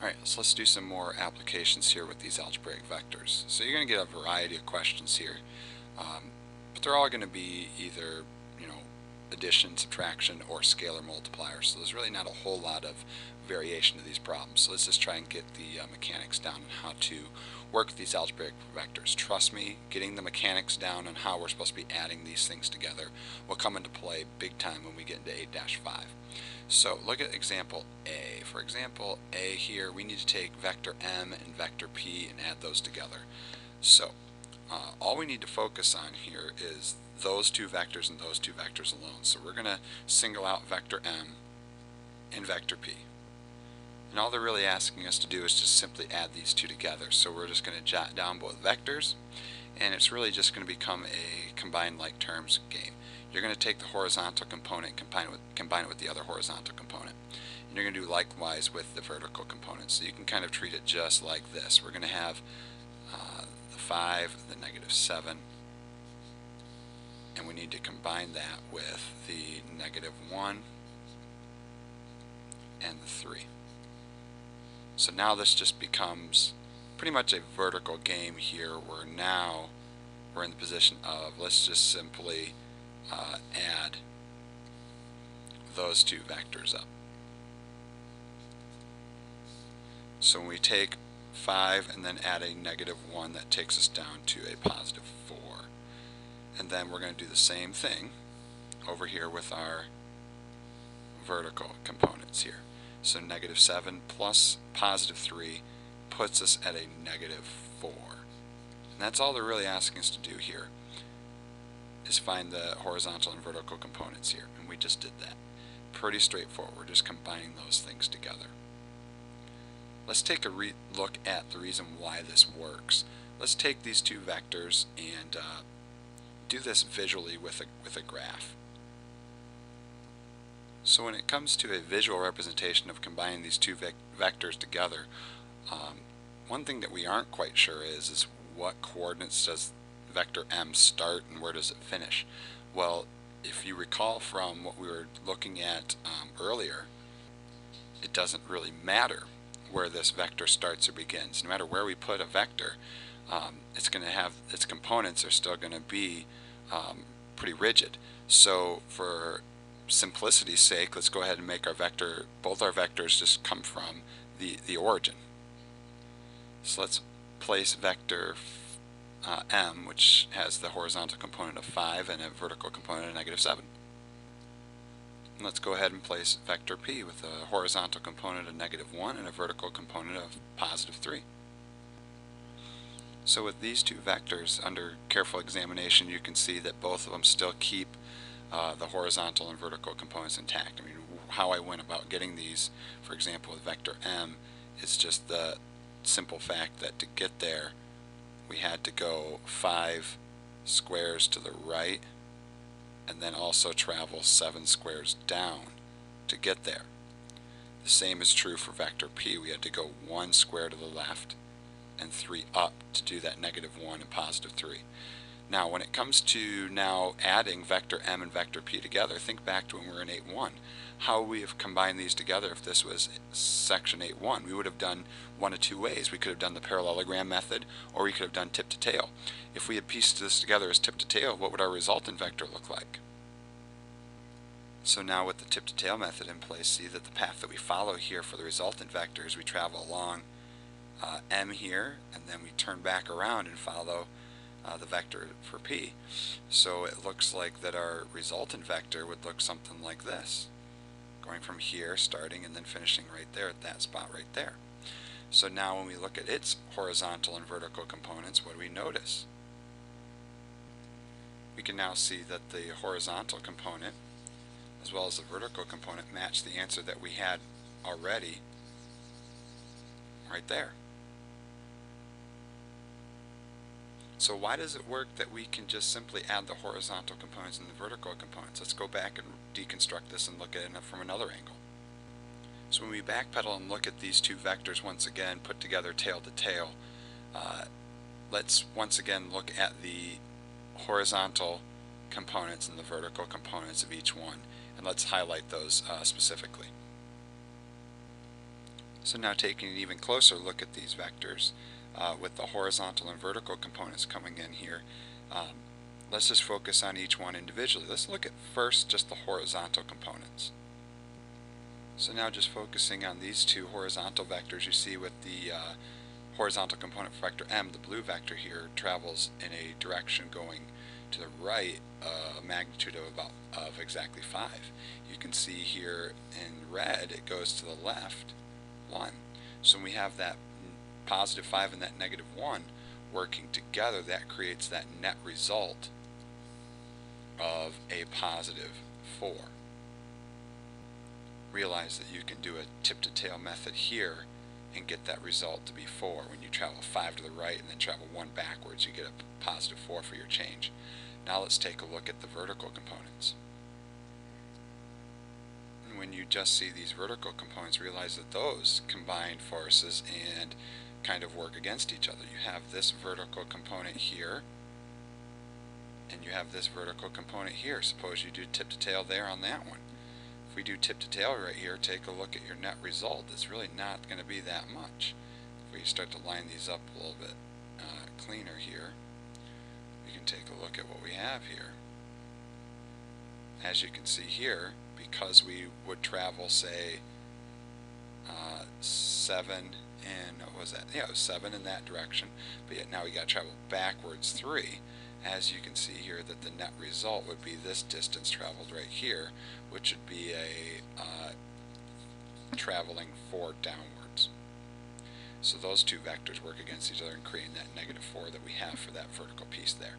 Alright, so let's do some more applications here with these algebraic vectors. So you're going to get a variety of questions here, but they're all going to be either, addition, subtraction, or scalar multiplier. So there's really not a whole lot of variation to these problems. So let's just try and get the mechanics down on how to work with these algebraic vectors. Trust me, getting the mechanics down on how we're supposed to be adding these things together will come into play big time when we get into 8-5. So look at example A. For example A here, we need to take vector m and vector p and add those together. So all we need to focus on here is those two vectors and those two vectors alone. So we're going to single out vector m and vector p. And all they're really asking us to do is just simply add these two together. So we're just going to jot down both vectors, and it's really just going to become a combined like terms game. You're going to take the horizontal component, combine it with the other horizontal component. And you're going to do likewise with the vertical component. So you can kind of treat it just like this. We're going to have the 5, the -7, and we need to combine that with the -1 and the 3. So now this just becomes pretty much a vertical game here, where now we're in the position of, let's just simply add those two vectors up. So when we take 5 and then add a -1, that takes us down to a +4. And then we're going to do the same thing over here with our vertical components here. So -7 plus +3 puts us at a -4. And that's all they're really asking us to do here, is find the horizontal and vertical components here. And we just did that. Pretty straightforward. We're just combining those things together. Let's take a look at the reason why this works. Let's take these two vectors and do this visually with a graph. So when it comes to a visual representation of combining these two vectors together, one thing that we aren't quite sure is what coordinates does vector m start and where does it finish? Well, if you recall from what we were looking at earlier, it doesn't really matter where this vector starts or begins. No matter where we put a vector, it's going to have its components are still going to be pretty rigid. So for simplicity's sake, let's go ahead and make our vector, both our vectors just come from the origin. So let's place vector m, which has the horizontal component of 5 and a vertical component of -7. And let's go ahead and place vector p with a horizontal component of -1 and a vertical component of +3. So with these two vectors, under careful examination, you can see that both of them still keep the horizontal and vertical components intact. I mean, how I went about getting these, for example, with vector m, is just the simple fact that to get there, we had to go 5 squares to the right, and then also travel 7 squares down to get there. The same is true for vector p. We had to go 1 square to the left and 3 up to do that -1 and +3. Now when it comes to now adding vector m and vector p together, think back to when we were in 8-1. How we have combined these together. If this was section 8-1, we would have done one of two ways. We could have done the parallelogram method, or we could have done tip to tail. If we had pieced this together as tip to tail, what would our resultant vector look like? So now with the tip to tail method in place, see that the path that we follow here for the resultant vector is we travel along m here, and then we turn back around and follow the vector for p. So it looks like that our resultant vector would look something like this, going from here, starting, and then finishing right there at that spot right there. So now when we look at its horizontal and vertical components, what do we notice? We can now see that the horizontal component as well as the vertical component match the answer that we had already right there. So why does it work that we can just simply add the horizontal components and the vertical components? Let's go back and deconstruct this and look at it from another angle. So when we backpedal and look at these two vectors once again put together tail to tail, let's once again look at the horizontal components and the vertical components of each one, and let's highlight those specifically. So now taking an even closer look at these vectors with the horizontal and vertical components coming in here, let's just focus on each one individually. Let's look at first just the horizontal components. So now just focusing on these two horizontal vectors, you see with the horizontal component for vector m, the blue vector here travels in a direction going to the right, a magnitude of exactly 5. You can see here in red it goes to the left 1. So when we have that positive 5 and that negative 1 working together, that creates that net result of a positive 4. Realize that you can do a tip-to-tail method here and get that result to be 4. When you travel 5 to the right and then travel 1 backwards, you get a positive 4 for your change. Now let's take a look at the vertical components. And when you just see these vertical components, realize that those combine forces and kind of work against each other. You have this vertical component here, and you have this vertical component here. Suppose you do tip-to-tail there on that one. If we do tip-to-tail right here, take a look at your net result. It's really not going to be that much. If we start to line these up a little bit cleaner here, we can take a look at what we have here. As you can see here, because we would travel, say, 7 in, what was that? Yeah, it was 7 in that direction, but yet now we got to travel backwards 3. As you can see here, that the net result would be this distance traveled right here, which would be a traveling 4 downwards. So those two vectors work against each other and creating that negative 4 that we have for that vertical piece there.